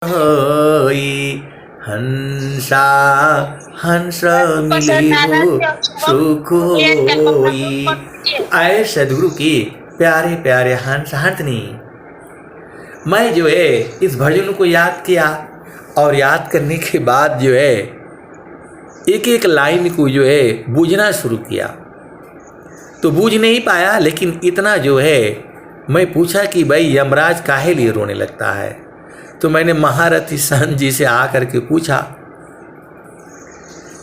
होई हंसा हंस मिली हो सुख होई। तो आए सदगुरु की प्यारे प्यारे हंस हंसनी, मैं जो है इस भजन को याद किया और याद करने के बाद जो है एक एक लाइन को जो है बूझना शुरू किया। तो बूझ नहीं पाया, लेकिन इतना जो है मैं पूछा कि भाई यमराज काहे लिए रोने लगता है। तो मैंने महारथी संत जी से आकर के पूछा,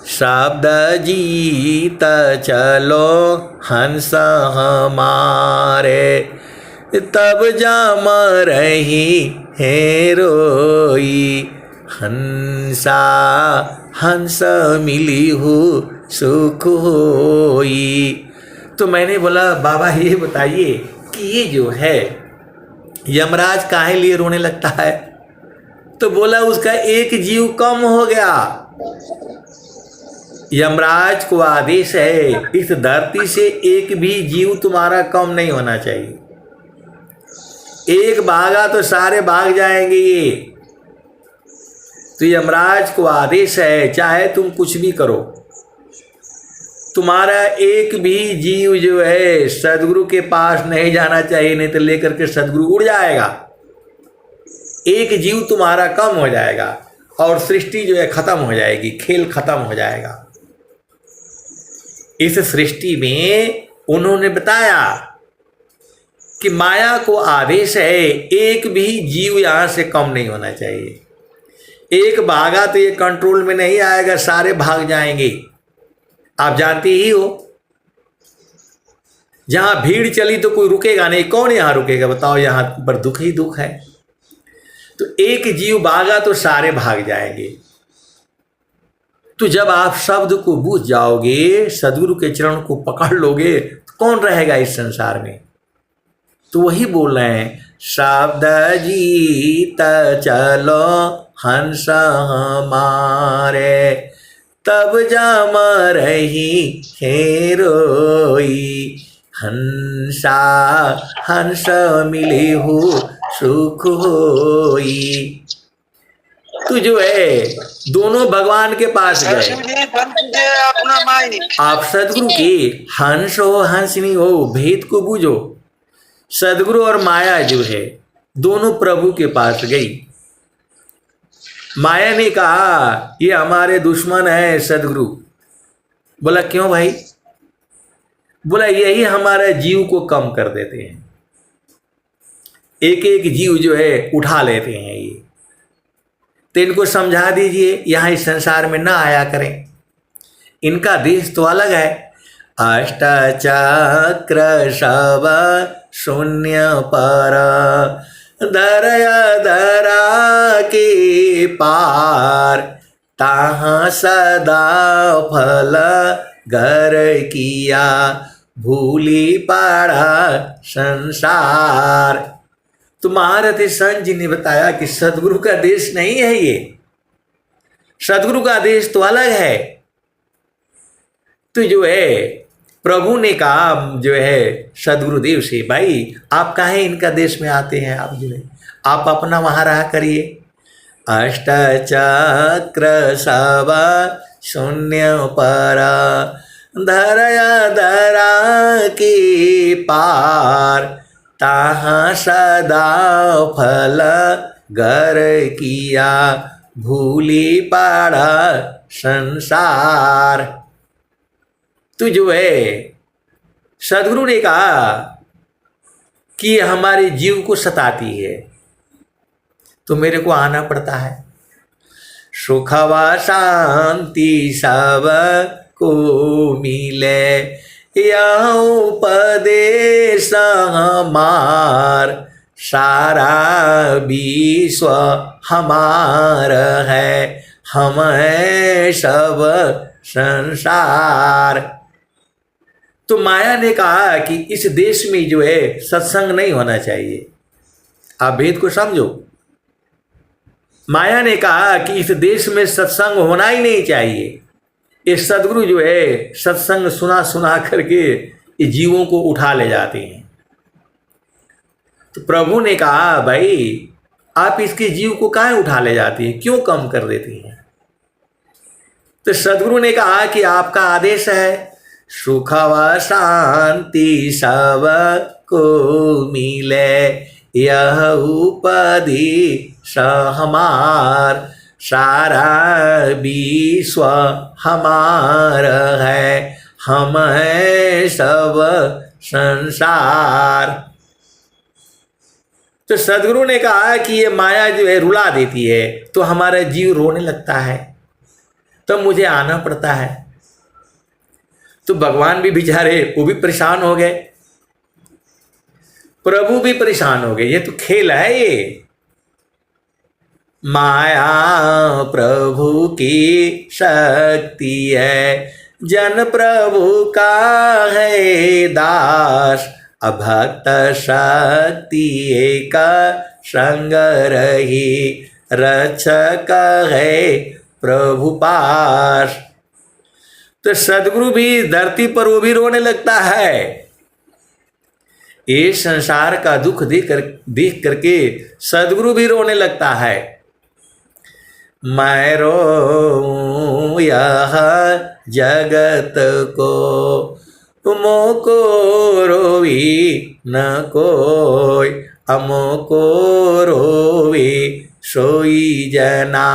शब्द जीत चलो हंस हमारे, तब जम रही है रोई हंसा हंस मिली हो सुख होई। तो मैंने बोला बाबा ये बताइए कि ये जो है यमराज काहे लिए रोने लगता है। तो बोला उसका एक जीव कम हो गया। यमराज को आदेश है इस धरती से एक भी जीव तुम्हारा कम नहीं होना चाहिए। एक भागा तो सारे भाग जाएंगे ये। तो यमराज को आदेश है चाहे तुम कुछ भी करो, तुम्हारा एक भी जीव जो है सदगुरु के पास नहीं जाना चाहिए, नहीं तो लेकर के सदगुरु उड़ जाएगा। एक जीव तुम्हारा कम हो जाएगा और सृष्टि जो है खत्म हो जाएगी, खेल खत्म हो जाएगा। इस सृष्टि में उन्होंने बताया कि माया को आदेश है एक भी जीव यहां से कम नहीं होना चाहिए। एक भागा तो ये कंट्रोल में नहीं आएगा, सारे भाग जाएंगे। आप जानते ही हो जहां भीड़ चली तो कोई रुकेगा नहीं, कौन यहां रुकेगा बताओ, यहां पर दुख ही दुख है। तो एक जीव भागा तो सारे भाग जाएंगे। तो जब आप शब्द को बूझ जाओगे, सदगुरु के चरण को पकड़ लोगे, तो कौन रहेगा इस संसार में। तो वही बोल रहे हैं, शब्द जीत चलो हंस हमारे, तब जम रही है रोई हंसा हंस मिली हो सुख होई। तू जो है दोनों भगवान के पास गए। आप सदगुरु के हंस हो हंसनी हो, भेद को बूझो। सदगुरु और माया जो है दोनों प्रभु के पास गई। माया ने कहा ये हमारे दुश्मन है सदगुरु। बोला क्यों भाई। बोला यही हमारे जीव को कम कर देते हैं, एक एक जीव जो है उठा लेते हैं ये। तो इनको समझा दीजिए यहाँ इस संसार में ना आया करें, इनका देश तो अलग है। अष्ट चक्र सब शून्य पर, दरया दरा के पार, ताहाँ सदा फल घर किया, भूली पड़ा संसार। तो महारथी संत जी ने बताया कि सदगुरु का देश नहीं है ये, सदगुरु का देश तो अलग है। तो जो है प्रभु ने कहा जो है सदगुरुदेव से, भाई आप काहे इनका देश में आते हैं, आप जो है आप अपना वहां रहा करिए। अष्ट चक्र सब शून्य पर, धरया दरा के पार, ताहाँ सदा फल घर किया, भूली पड़ा संसार। तो जो है सदगुरु ने कहा कि हमारे जीव को सताती है, तो मेरे को आना पड़ता है। सुखवा शांति सब को मिले, यह उपदेश हमार, सारा विश्व हमार है, हम है सब संसार। तो माया ने कहा कि इस देश में जो है सत्संग नहीं होना चाहिए। आप भेद को समझो। माया ने कहा कि इस देश में सत्संग होना ही नहीं चाहिए। ये सदगुरु जो है सत्संग सुना सुना करके ये जीवों को उठा ले जाते हैं। तो प्रभु ने कहा भाई आप इसके जीव को काहे उठा ले जाती है, क्यों कम कर देती हैं? तो सदगुरु ने कहा कि आपका आदेश है सुख व शांति सब को मिले, यह उपदेश हमार, सारा विश्व हमार है, हम है सब संसार। तो सदगुरु ने कहा कि ये माया जो है रुला देती है, तो हमारा जीव रोने लगता है, तो मुझे आना पड़ता है। तो भगवान भी बेचारे वो भी परेशान हो गए, प्रभु भी परेशान हो गए। ये तो खेल है, ये माया प्रभु की शक्ति है, जन प्रभु का है दास, अभक्त शक्ति एक संग रही, रक्षक है प्रभु पास। तो सदगुरु भी धरती पर वो भी रोने लगता है। ये संसार का दुख देख करके सदगुरु भी रोने लगता है। मैं रो यह जगत को, मोको रोवी न कोई, अमोको रोवी सोई जना,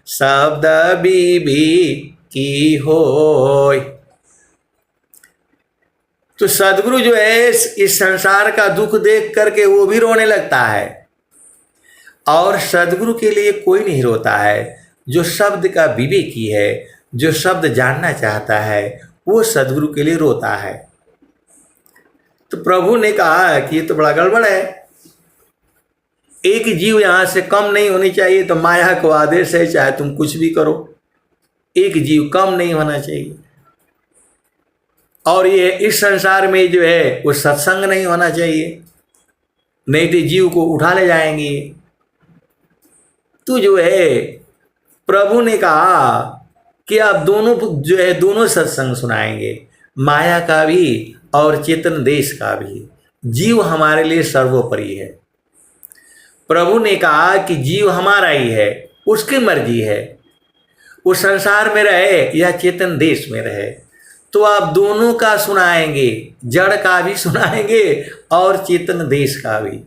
शब्द बीबी की होय। तो सदगुरु जो है इस संसार का दुख देख करके वो भी रोने लगता है, और सदगुरु के लिए कोई नहीं रोता है। जो शब्द का विवेकी है, जो शब्द जानना चाहता है, वो सदगुरु के लिए रोता है। तो प्रभु ने कहा कि ये तो बड़ा गड़बड़ है, एक जीव यहां से कम नहीं होनी चाहिए। तो माया को आदेश है चाहे तुम कुछ भी करो, एक जीव कम नहीं होना चाहिए। और ये इस संसार में जो है वो सत्संग नहीं होना चाहिए, नहीं तो जीव को उठा ले जाएंगे। तो जो है प्रभु ने कहा कि आप दोनों जो है दोनों सत्संग सुनाएंगे, माया का भी और चेतन देश का भी। जीव हमारे लिए सर्वोपरि है। प्रभु ने कहा कि जीव हमारा ही है, उसकी मर्जी है, वो संसार में रहे या चेतन देश में रहे। तो आप दोनों का सुनाएंगे, जड़ का भी सुनाएंगे और चेतन देश का भी।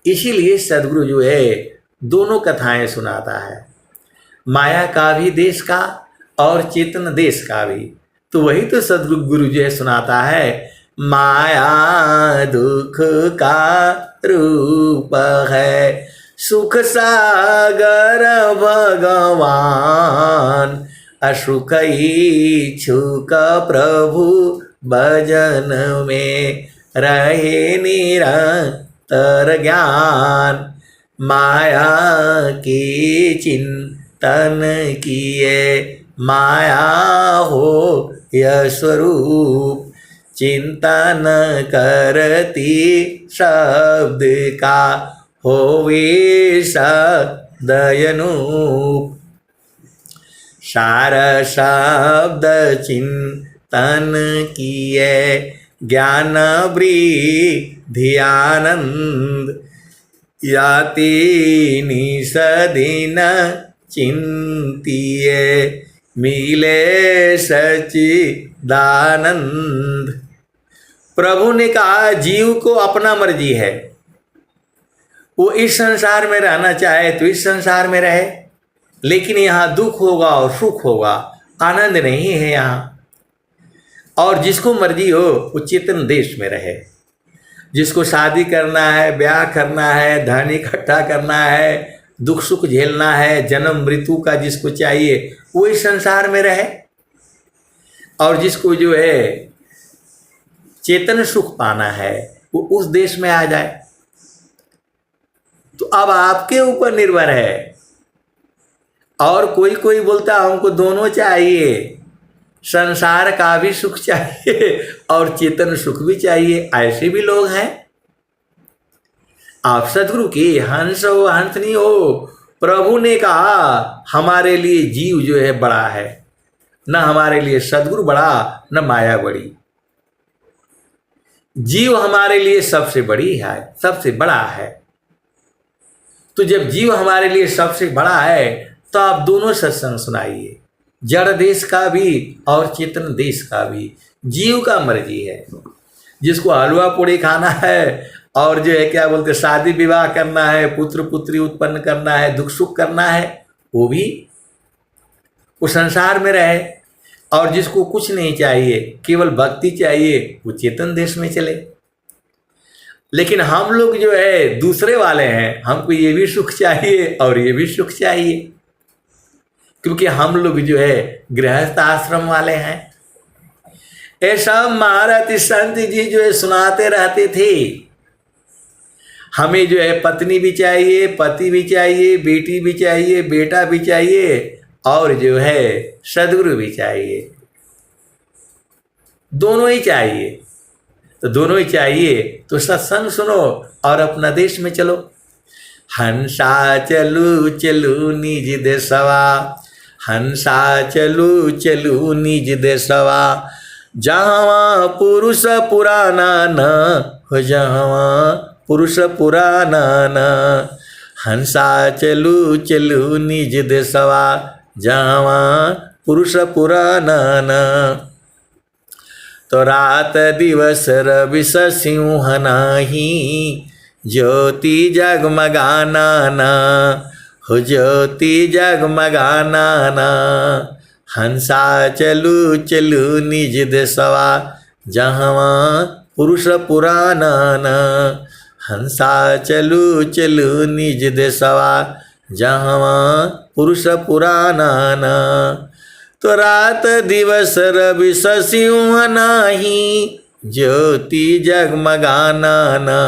इसीलिए सदगुरु जो है दोनों कथाएं सुनाता है, माया का भी देश का और चेतन देश का भी। तो वही तो सदगुरु जो है सुनाता है, माया दुख का रूप है, सुख सागर भगवान, असुख इच्छुक प्रभु भजन में रहे निरंतर ज्ञान। माया की चिंतन किए, माया हो यह स्वरूप, चिंतन करती शब्द का होवे सदयनूप। सार शब्द चिंतन किए, ज्ञान वृद्धि आनंद, याति निसदिन चिंतिए, मिले सच्चिदानंद। प्रभु ने कहा जीव को अपना मर्जी है, वो इस संसार में रहना चाहे तो इस संसार में रहे, लेकिन यहाँ दुख होगा और सुख होगा, आनंद नहीं है यहाँ। और जिसको मर्जी हो वो चेतन देश में रहे। जिसको शादी करना है, ब्याह करना है, धन इकट्ठा करना है, दुख सुख झेलना है, जन्म मृत्यु का जिसको चाहिए वो इस संसार में रहे। और जिसको जो है चेतन सुख पाना है वो उस देश में आ जाए। तो अब आपके ऊपर निर्भर है। और कोई कोई बोलता हमको दोनों चाहिए, संसार का भी सुख चाहिए और चेतन सुख भी चाहिए, ऐसे भी लोग हैं। आप सदगुरु की हंस हो हंसनी हो। प्रभु ने कहा हमारे लिए जीव जो है बड़ा है, न हमारे लिए सदगुरु बड़ा न माया बड़ी। जीव हमारे लिए सबसे बड़ी है, सबसे बड़ा है। तो जब जीव हमारे लिए सबसे बड़ा है तो आप दोनों सत्संग सुनाइए, जड़ देश का भी और चेतन देश का भी। जीव का मर्जी है, जिसको हलवा पूड़ी खाना है और जो है क्या बोलते शादी विवाह करना है, पुत्र पुत्री उत्पन्न करना है, दुख सुख करना है, वो भी वो संसार में रहे। और जिसको कुछ नहीं चाहिए, केवल भक्ति चाहिए, वो चेतन देश में चले। लेकिन हम लोग जो है दूसरे वाले हैं, हमको ये भी सुख चाहिए और ये भी सुख चाहिए, क्योंकि हम लोग जो है गृहस्थ आश्रम वाले हैं। ऐसा महारथी संत जी जो है सुनाते रहते थे, हमें जो है पत्नी भी चाहिए, पति भी चाहिए, बेटी भी चाहिए, बेटा भी चाहिए और जो है सदगुरु भी चाहिए, दोनों ही चाहिए। तो दोनों ही चाहिए तो सत्संग सुनो और अपना देश में चलो। हंसा चलू चलू निज देशवा, हंसा चलू चलू निज देशवा, जहाँ पुरुष पुराना न हो, जहाँ पुरुष पुराना न। हंसा चलू चलू निज देशवा, जहाँ पुरुष पुराना न। तो रात दिवस रवि सिंह नाही, ज्योति जगमगाना ना हो, ज्योति जगमगाना ना। हंसा चलू चलू निज देशवा, जहाँ पुरुष पुराना ना। हंसा चलू चलू निज देशवा, जहाँ पुरुष पुराना ना। तो रात दिवस रवि सिंह नाही, ज्योति जगमगाना ना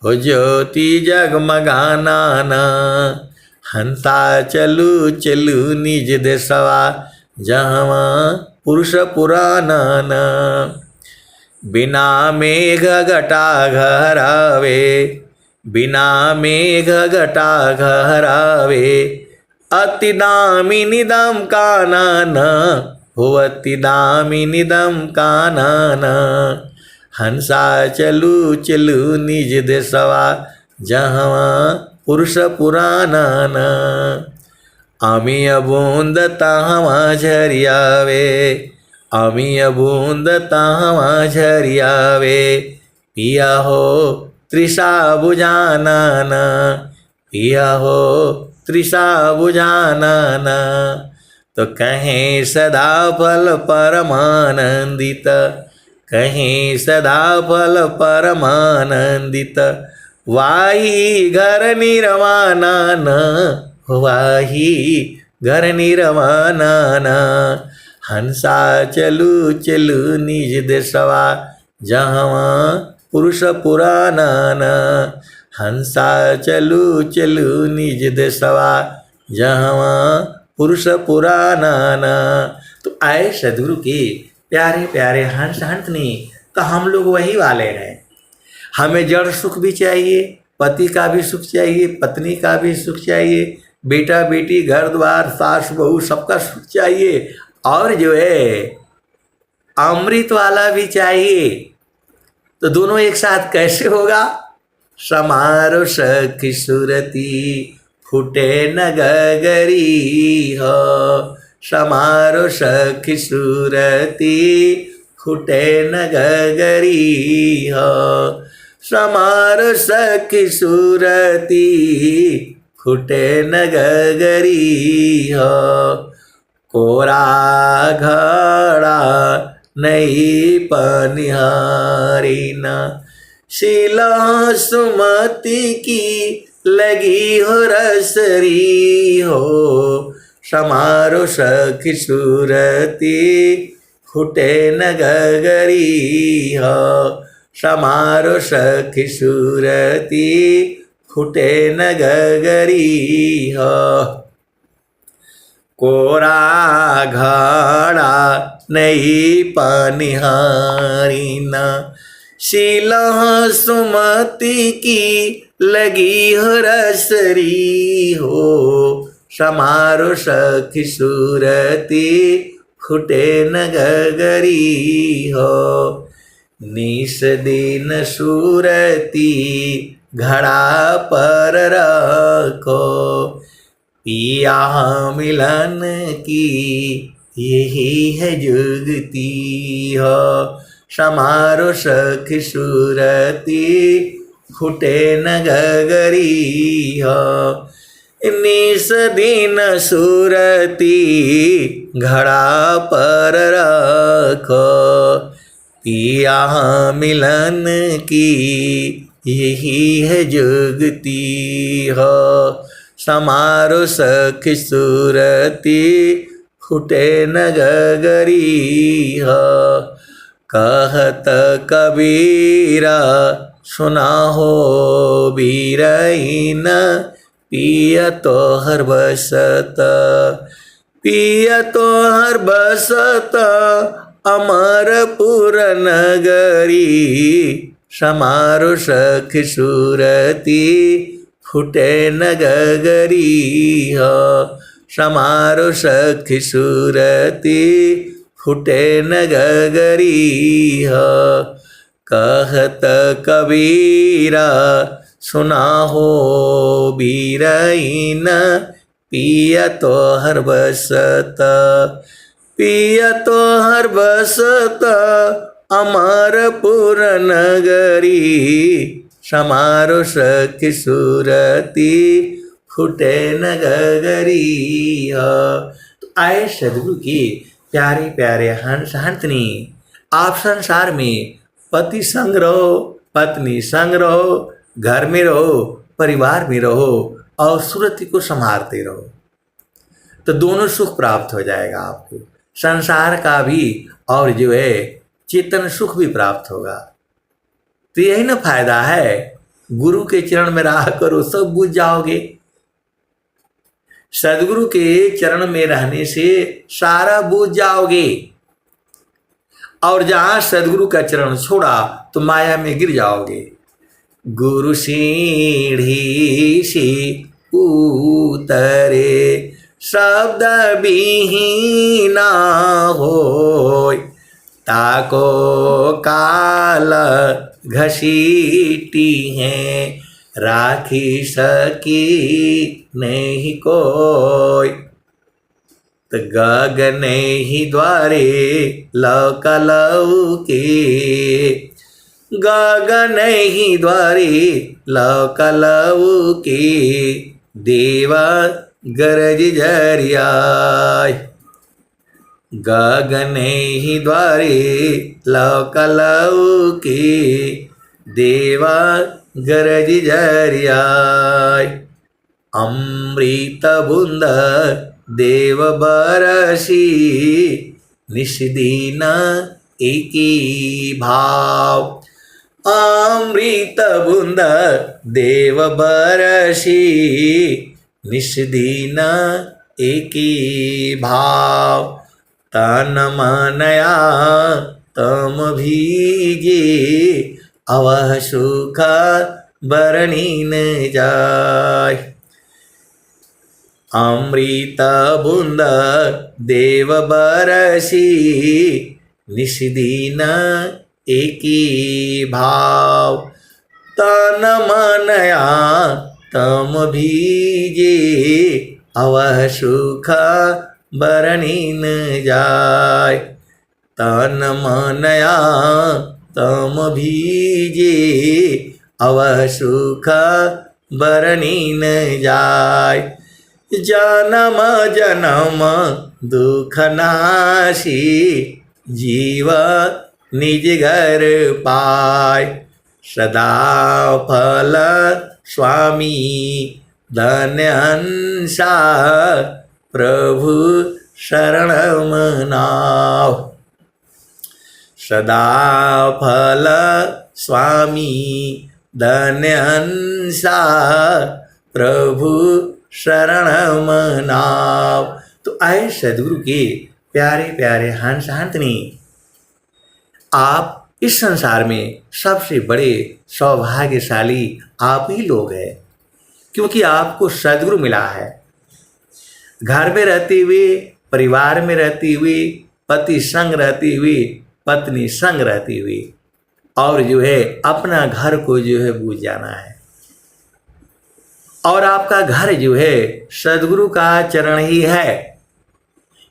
हो, ज्योति जगमगाना ना। हंसा चलू चलू निज देशवा, जहाँ पुरुष पुराना ना। बिना मेघ घटा घरावे, बिना मेघ घटा घरावे, अति दामिनी दम काना न हो, अति दामिनी दम काना न। हंसा चलू चलू निज देशवा, जहाँ पुरुष पुराना न। अमीय बूंद तहाँ झरियावे, अमीय बूंद तहाँ झरियावे, पिया हो तृषा बुझाना न, पिया हो तृषा बुझाना ना। तो कहें सदा फल परमानंदित, कहें सदा फल परमानंदित, वाही घर निर्वाणा न, वाही घर निर्वाणा न। हंसा चलू चलू निज देशवा, जहाँ पुरुष पुराना न। हंसा चलू चलू निज देशवा, जहाँ पुरुष पुराना ना। तो आए सदगुरु के प्यारे प्यारे हंस हंसनी, तो हम लोग वही वाले हैं। हमें जड़ सुख भी चाहिए, पति का भी सुख चाहिए, पत्नी का भी सुख चाहिए, बेटा बेटी घर द्वार सास बहू सबका सुख चाहिए, और जो है अमृत वाला भी चाहिए। तो दोनों एक साथ कैसे होगा? समारो सखी सुरती, फूटे न गगरी हो। समारो सखी सुरती, फूटे न गगरी हो। समारो सखी सुरती, फूटे न गगरी हो। कोरा घड़ा नहीं पनिहारी न, शीला सुमति की लगी हो रसरी हो। समारो सखी सुरती, फूटे न गगरी हो। समारो सखी सुरती, फूटे न गगरी हो। कोरा घड़ा नहीं पनिहारी न, शीला सुमति की लगी हो रसरी हो। समारो सखी सुरती, फूटे न गगरी हो। निस दिन सुरती, घड़ा पर रखो, पिया मिलन की यही है जुगती हो। समारो सखी सूरती फूटे न गगरी हो, निस दिन सूरती घड़ा पर रखो, पिया मिलन की यही है जुगती हो। समारो सखी सूरती फूटे न गगरी हो, कहत कबीरा सुना हो बीरहीन, पिया तो हर बसत, पिया तो हर बसत अमरपुर नगरी। समारो सखी सूरती फूटे न गगरी हो, समारो सखी सूरती फूटे न गगरी हो, कहत कबीरा सुना हो बीरहीन, पिया तो हर बसत, पिया तो हर बसत अमरपुर नगरी। समारो सखी सूरती फूटे न गगरी हो। तो आए सदगुरु की प्यारे प्यारे हंस हंसनी, आप संसार में पति संग रहो, पत्नी संग रहो, घर में रहो, परिवार में रहो और सुरति को संभालते रहो, तो दोनों सुख प्राप्त हो जाएगा आपको, संसार का भी और जो है चेतन सुख भी प्राप्त होगा। तो यही ना फायदा है, गुरु के चरण में रहा करो सब बुझ जाओगे। सदगुरु के चरण में रहने से सारा बुझ जाओगे, और जहां सदगुरु का चरण छोड़ा तो माया में गिर जाओगे। गुरु सीढ़ी से उतरे शब्द विहीना होय, ताको काल घसीटी है राखी सकी नहीं कोई। तो गगन ही द्वारे लौकलऊ के, गगन ही द्वारे लौकलऊ के, देवा गरज झरियाय। गगन ही द्वारे लौकलऊ के, देवा गरज झरियाय। अमृत बूंद देव बरसी, निष्दीन एकी भाव। अमृत बूंद देव बरसी, निष्दीन एकी भाव। तन मनया तम भीगे, अवह सुख बरनी न जाय। अमृत बूंद देव बरसी, निष्दीन एकी भाव। तन मनया तम भीजे, अवह सुख बरनी न जाय। तन मनया तम भीजे, अवह सुख बरनी न जाय। जन्म जन्म दुख नाशी, जीव निज घर पाय। सदा फल स्वामी धन्य अंसा, प्रभु शरण मनाओ। सदा फल स्वामी धन्य अंसा, प्रभु शरण मनाओ। तो आए सदगुरु के प्यारे प्यारे हंस हंसनी, आप इस संसार में सबसे बड़े सौभाग्यशाली आप ही लोग हैं, क्योंकि आपको सदगुरु मिला है। घर में रहते हुए, परिवार में रहती हुई, पति संग रहती हुई, पत्नी संग रहती हुई, और जो है अपना घर को जो है बूझ जाना है। और आपका घर जो है सदगुरु का चरण ही है।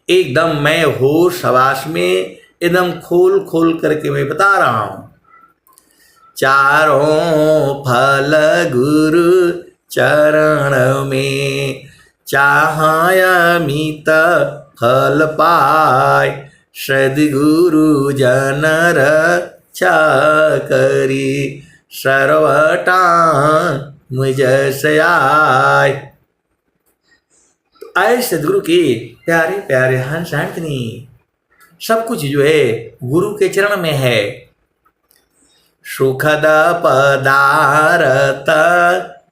एकदम मैं होश हवास में एकदम खोल खोल करके मैं बता रहा हूं। चारों फल गुरु चरण में, चाहाय अमित फल पाय, सद्गुरु जन रक्षा करी, सर्वटा मुझ से आय। आए सदगुरु के प्यारे प्यारे हंस आंटनी, सब कुछ जो है गुरु के चरण में है। सुखद पदारथ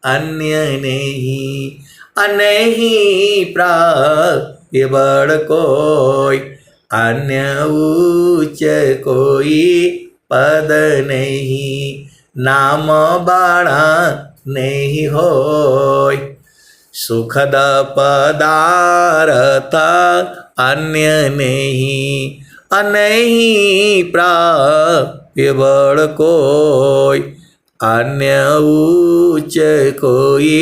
अन्य नहीं, अनहि प्राप्य बड़ कोई, अन्य उच्च कोई पद नहीं, नाम बड़ा नहीं होय। सुखद पदारथ अन्य नहीं, अनहि प्राप्य बड़ कोई, अन्य उच्च कोई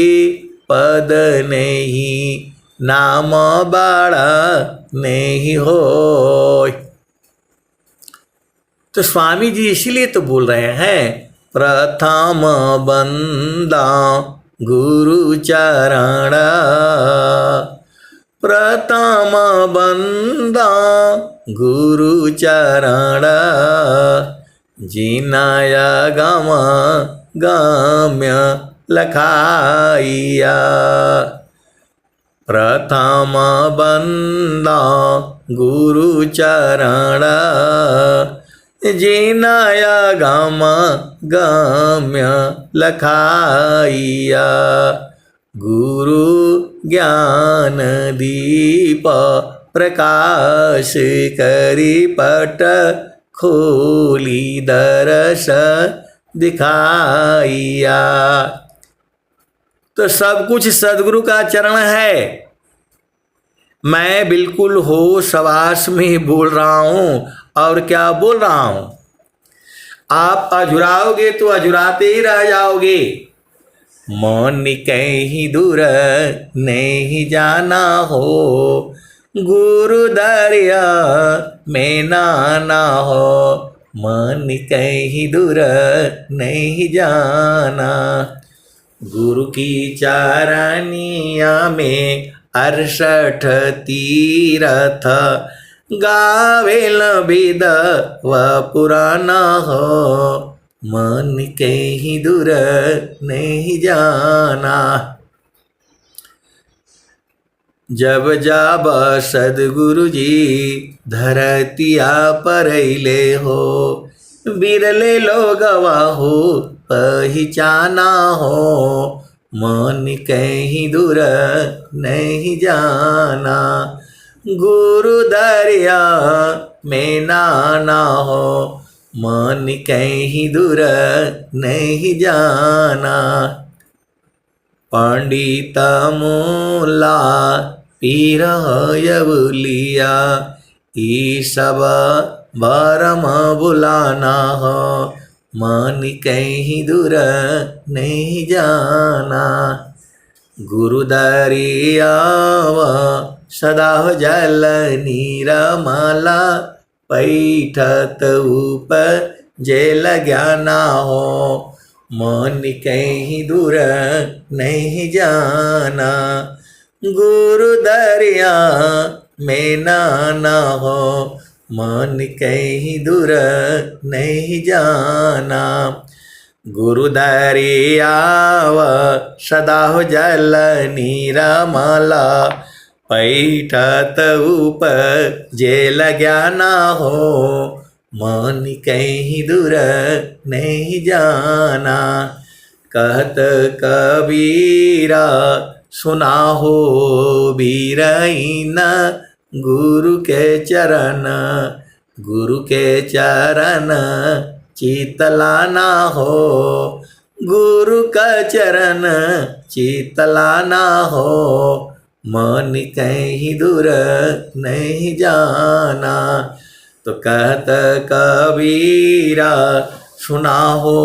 पद नहीं, नाम बड़ा नहीं होय। तो स्वामी जी इसीलिए तो बोल रहे हैं, प्रथम बंदा गुरु चरण, प्रथम बंदा गुरु चरण, जिनाय गम गम्य लखाइया। प्रथम बंदा गुरु चरण, जिनाय गम गम्य लखाइया। गुरु ज्ञान दीप प्रकाश करी, पट खोली दरस दिखाइया। तो सब कुछ सदगुरु का चरण है। मैं बिल्कुल होश हवास में बोल रहा हूं। और क्या बोल रहा हूं? आप अजुराओगे तो अजुराते ही रह जाओगे। मन कहीं दूर नहीं जाना हो, गुरु दरिया में नाना हो। मन कहीं दूर नहीं जाना, गुरु की चारनिया में 68 तीरथ, गावेल वेद व पुराना हो। मन कहीं दूर नहीं जाना। जब जब सदगुरु जी धरतिया पर अइले हो, बिरले लोगवा हो पहचाना हो। मन कहीं दूर नहीं जाना, गुरु दरिया में नाना हो। मन कहीं दूर नहीं जाना। पंडित मूला पीर यवलिया, ई सब भरम बुलाना हो। मन कहीं दूर नहीं जाना, गुरु दरिया सदा जल नीरमला, पैठत ऊपर जेल ज्ञाना हो। मन कहीं दूर नहीं जाना, गुरु दरिया में नाना हो। मन कहीं दूर नहीं जाना, गुरु दरिया सदा जल नीरमला, पैठत ऊपर जेल ज्ञाना हो। मन कहीं दूर नहीं जाना। कहत कबीरा सुना हो बीरहीन, गुरु के चरण, गुरु के चरण चितलाना हो। गुरु का चरण चितलाना हो। मन कहीं दूर नहीं जाना। तो कहत कबीरा सुना हो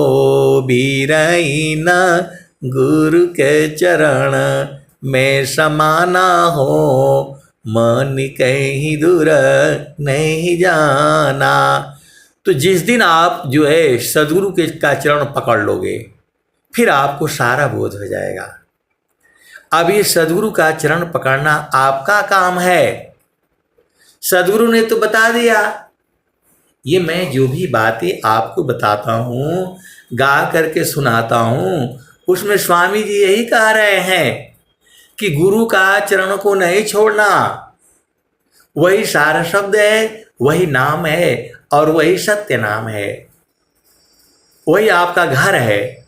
बीरहीन, गुरु के चरण में समाना हो, मन कहीं दूर नहीं जाना। तो जिस दिन आप जो है सदगुरु के का चरण पकड़ लोगे, फिर आपको सारा बोध हो जाएगा। अब ये सदगुरु का चरण पकड़ना आपका काम है। सदगुरु ने तो बता दिया। ये मैं जो भी बातें आपको बताता हूँ, गा करके सुनाता हूँ, उसमें स्वामी जी यही कह रहे हैं कि गुरु का चरण को नहीं छोड़ना। वही सारा शब्द है, वही नाम है और वही सत्य नाम है। वही आपका घर है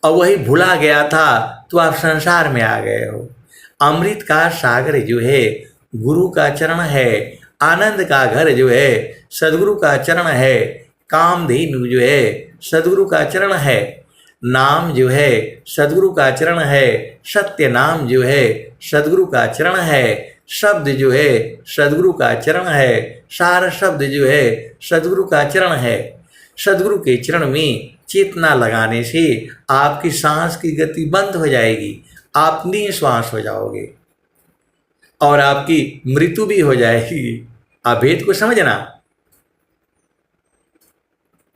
और वही भुला गया था तो आप संसार में आ गए हो। अमृत का सागर जो है गुरु का चरण है। आनंद का घर जो है सदगुरु का चरण है। कामधेनु जो है सदगुरु का चरण है। नाम जो है सदगुरु का चरण है। सत्य नाम जो है सदगुरु का चरण है। शब्द जो है सदगुरु का चरण है। सार शब्द जो है सदगुरु का चरण है। सदगुरु के चरण में चेतना लगाने से आपकी सांस की गति बंद हो जाएगी, आप निश्वास हो जाओगे और आपकी मृत्यु भी हो जाएगी। आप भेद को समझना।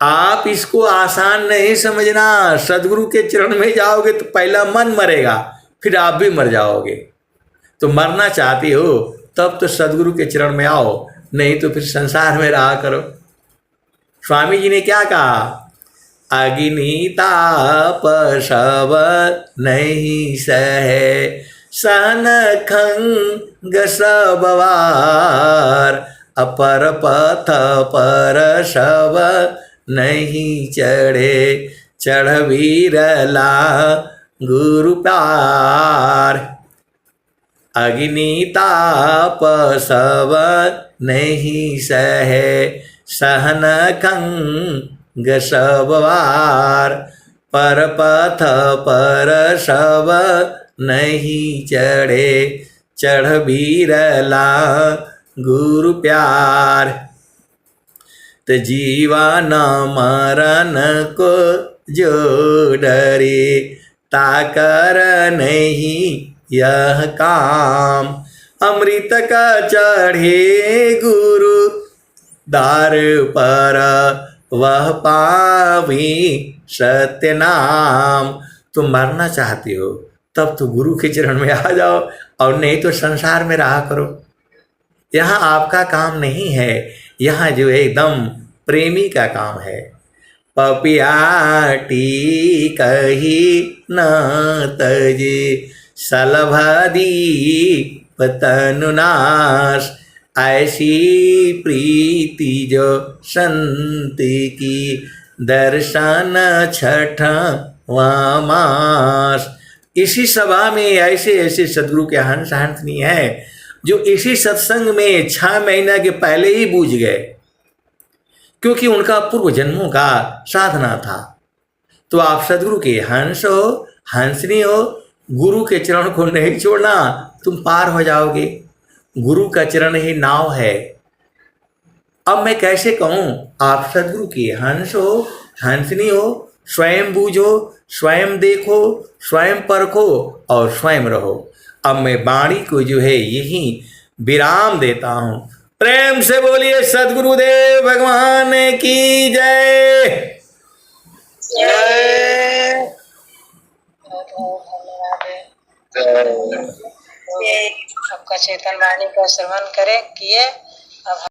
आप इसको आसान नहीं समझना। सदगुरु के चरण में जाओगे तो पहला मन मरेगा, फिर आप भी मर जाओगे। तो मरना चाहती हो तब तो सदगुरु के चरण में आओ, नहीं तो फिर संसार में रहा करो। स्वामी जी ने क्या कहा? अग्नि ताप सब नहीं सहे, सहन खंग सब वार, अपर पथ पर सब नहीं चढ़े, चढ़ विरला गुरु प्यार। अग्नि ताप सब नहीं सहे, सहन खंग सब वार, पर पथ पर सब नहीं चढ़े, चढ़ विरला गुरु प्यार। तो जीवन मरण को जो डरे, ताकर नहीं यह काम, अमृत का चढ़े गुरु दार पर, वह पावी सत्य नाम। तुम मरना चाहती हो तब तो गुरु के चरण में आ जाओ, और नहीं तो संसार में रहा करो। यहाँ आपका काम नहीं है, यहाँ जो है एकदम प्रेमी का काम है। पपियाटी कही न तजे, सलभदी पतनुनाश, ऐसी प्रीति जो संत की, दर्शन छठ मास। इसी सभा में ऐसे ऐसे सदगुरु के हंस हंसनी है जो इसी सत्संग में 6 महीना के पहले ही बूझ गए, क्योंकि उनका पूर्व जन्मों का साधना था। तो आप सदगुरु के हंस हो, हंसनी हो, गुरु के चरण को नहीं छोड़ना, तुम पार हो जाओगे। गुरु का चरण ही नाव है। अब मैं कैसे कहूँ? आप सदगुरु के हंस हो, हंसनी हो, स्वयं बूझो, स्वयं देखो, स्वयं परखो और स्वयं रहो। अब मैं वाणी को जो है यही विराम देता हूँ। प्रेम से बोलिए सदगुरुदेव भगवान की जय। जय। आपका चेतन वाणी का श्रवण करें किए। अब